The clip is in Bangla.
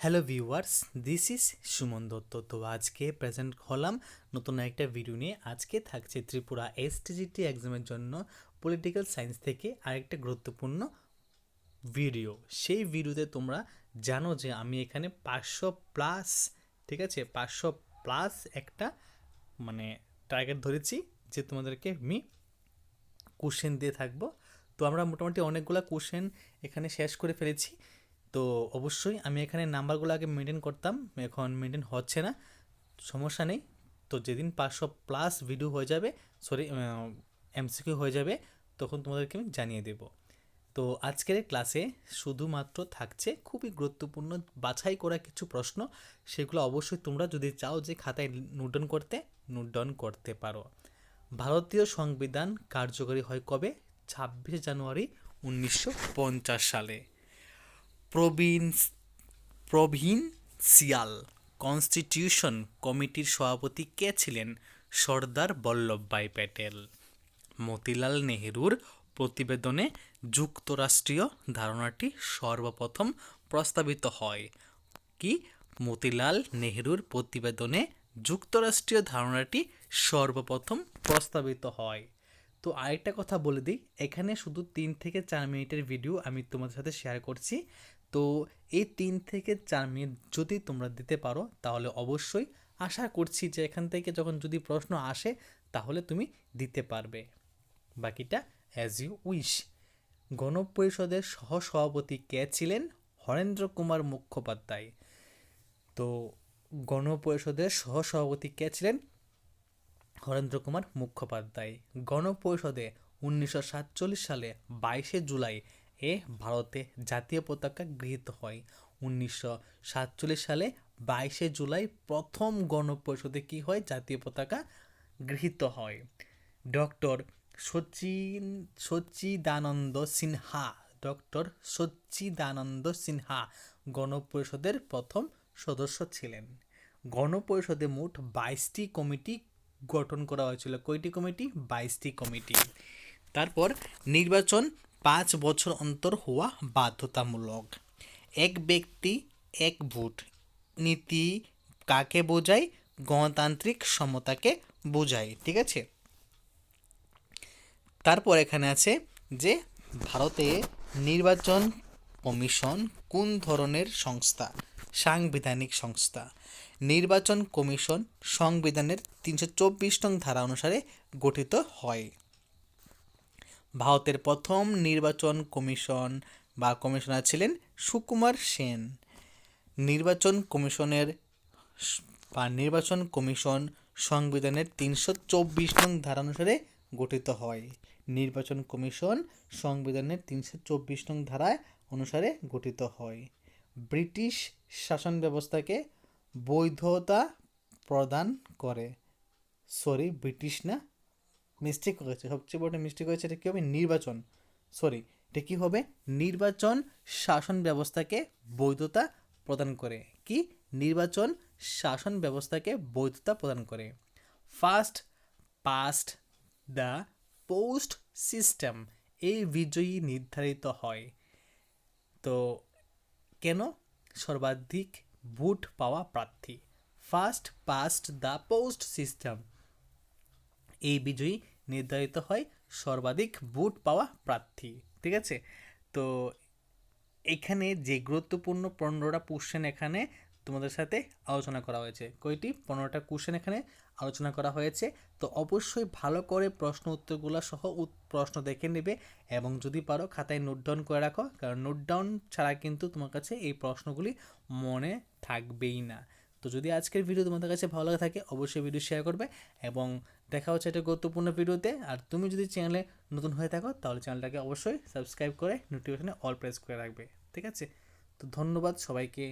Hello viewers, this is Suman Dutta. তো আজকে প্রেজেন্ট হলাম নতুন একটা ভিডিও নিয়ে। আজকে থাকছে ত্রিপুরা এসটিজিটি এক্সামের জন্য পলিটিক্যাল সায়েন্স থেকে আরেকটা গুরুত্বপূর্ণ ভিডিও। সেই ভিডিওতে তোমরা জানো যে আমি এখানে 500+, ঠিক আছে, 500+ একটা মানে টার্গেট ধরেছি যে তোমাদেরকে আমি কোশ্চেন দিয়ে থাকবো। তো আমরা মোটামুটি অনেকগুলো কোশ্চেন এখানে শেষ করে ফেলেছি। তো অবশ্যই আমি এখানে নাম্বারগুলো আগে মেনটেন করতাম, এখন মেনটেন হচ্ছে না, সমস্যা নেই। তো যেদিন 500+ ভিডিও হয়ে যাবে, সরি এমসিকিউ হয়ে যাবে, তখন তোমাদেরকে আমি জানিয়ে দেব। তো আজকের ক্লাসে শুধুমাত্র থাকছে খুবই গুরুত্বপূর্ণ বাছাই করা কিছু প্রশ্ন। সেগুলো অবশ্যই তোমরা যদি চাও যে খাতায় নোট ডাউন করতে পারো। ভারতীয় সংবিধান কার্যকরী হয় কবে? 26 জানুয়ারি 1950 সালে। প্রভিন্স প্রভিন্সিয়াল কনস্টিটিউশন কমিটির সভাপতি কে ছিলেন? সর্দার বল্লভভাই প্যাটেল। মতিলাল নেহেরুর প্রতিবেদনে যুক্তরাষ্ট্রীয় ধারণাটি সর্বপ্রথম প্রস্তাবিত হয়। কি? মতিলাল নেহেরুর প্রতিবেদনে যুক্তরাষ্ট্রীয় ধারণাটি সর্বপ্রথম প্রস্তাবিত হয়। তো আরেকটা কথা বলে দিই, এখানে শুধু 3 থেকে 4 মিনিটের ভিডিও আমি তোমাদের সাথে শেয়ার করছি। তো এই 3 থেকে 4 মিনিট যদি তোমরা দিতে পারো তাহলে অবশ্যই আশা করছি যে এখান থেকে যখন যদি প্রশ্ন আসে তাহলে তুমি দিতে পারবে। বাকিটা অ্যাজ ইউ উইশ। গণপরিষদের সহসভাপতি কে ছিলেন? হরেন্দ্র কুমার মুখোপাধ্যায়। তো গণপরিষদের সহসভাপতি কে ছিলেন? হরেন্দ্র কুমার মুখোপাধ্যায়। গণপরিষদে 1947 সালে 22 জুলাই ভারতে জাতীয় পতাকা গৃহীত হয়। 1947 সালে 22 জুলাই প্রথম গণপরিষদে কি হয়? জাতীয় পতাকা গৃহীত হয়। ডক্টর সচ্চিদানন্দ সিনহা গণপরিষদের প্রথম সদস্য ছিলেন। গণপরিষদে মোট 22টি কমিটি গঠন করা হয়েছিল। কয়টি কমিটি? 22টি কমিটি। তারপর নির্বাচন 5 বছর অন্তর হওয়া বাধ্যতামূলক। এক ব্যক্তি এক ভোট নীতি কাকে বোঝায়? গণতান্ত্রিক সমতাকে বোঝায়, ঠিক আছে। তারপর এখানে আছে যে ভারতে নির্বাচন কমিশন কোন ধরনের সংস্থা? সাংবিধানিক সংস্থা। নির্বাচন কমিশন সংবিধানের 324 নং ধারা অনুসারে গঠিত হয়। ভারতের প্রথম নির্বাচন কমিশন বা কমিশনার ছিলেন সুকুমার সেন। নির্বাচন কমিশন সংবিধানের 324 নং ধারা অনুসারে গঠিত হয়। নির্বাচন কমিশন সংবিধানের 324 নং ধারা অনুসারে গঠিত হয়। ব্রিটিশ শাসন ব্যবস্থাকে বৈধতা প্রদান করে। সরি, ব্রিটিশ না, মিস্টেক হয়েছে, সবচেয়ে বড় মিস্টেক হয়েছে। এটা কী হবে? নির্বাচন, সরি, এটা কী হবে? নির্বাচন শাসন ব্যবস্থাকে বৈধতা প্রদান করে। কি? নির্বাচন শাসন ব্যবস্থাকে বৈধতা প্রদান করে। First past the post system এই বিজয়ী নির্ধারিত হয়। তো কেন? সর্বাধিক ভোট পাওয়া প্রার্থী। First past the post system এই বিজয়ী নির্ধারিত হয় সর্বাধিক ভোট পাওয়া প্রার্থী, ঠিক আছে। তো এখানে যে গুরুত্বপূর্ণ 15টা কোশ্চেন এখানে তোমাদের সাথে আলোচনা করা হয়েছে। কয়টি? 15টা কোশ্চেন এখানে আলোচনা করা হয়েছে। তো অবশ্যই ভালো করে প্রশ্ন উত্তরগুলো সহ প্রশ্ন দেখে নেবে এবং যদি পারো খাতায় নোট ডাউন করে রাখো, কারণ নোট ডাউন ছাড়া কিন্তু তোমার কাছে এই প্রশ্নগুলি মনে থাকবেই না। তো যদি আজকের ভিডিও তোমাদের কাছে ভালো লাগে থাকে অবশ্যই ভিডিও শেয়ার করবে এবং দেখা হচ্ছে একটা গুরুত্বপূর্ণ ভিডিওতে। আর তুমি যদি চ্যানেলে নতুন হয়ে থাকো তাহলে চ্যানেলটাকে অবশ্যই সাবস্ক্রাইব করে নোটিফিকেশনে অল প্রেস করে রাখবে, ঠিক আছে। তো ধন্যবাদ সবাইকে।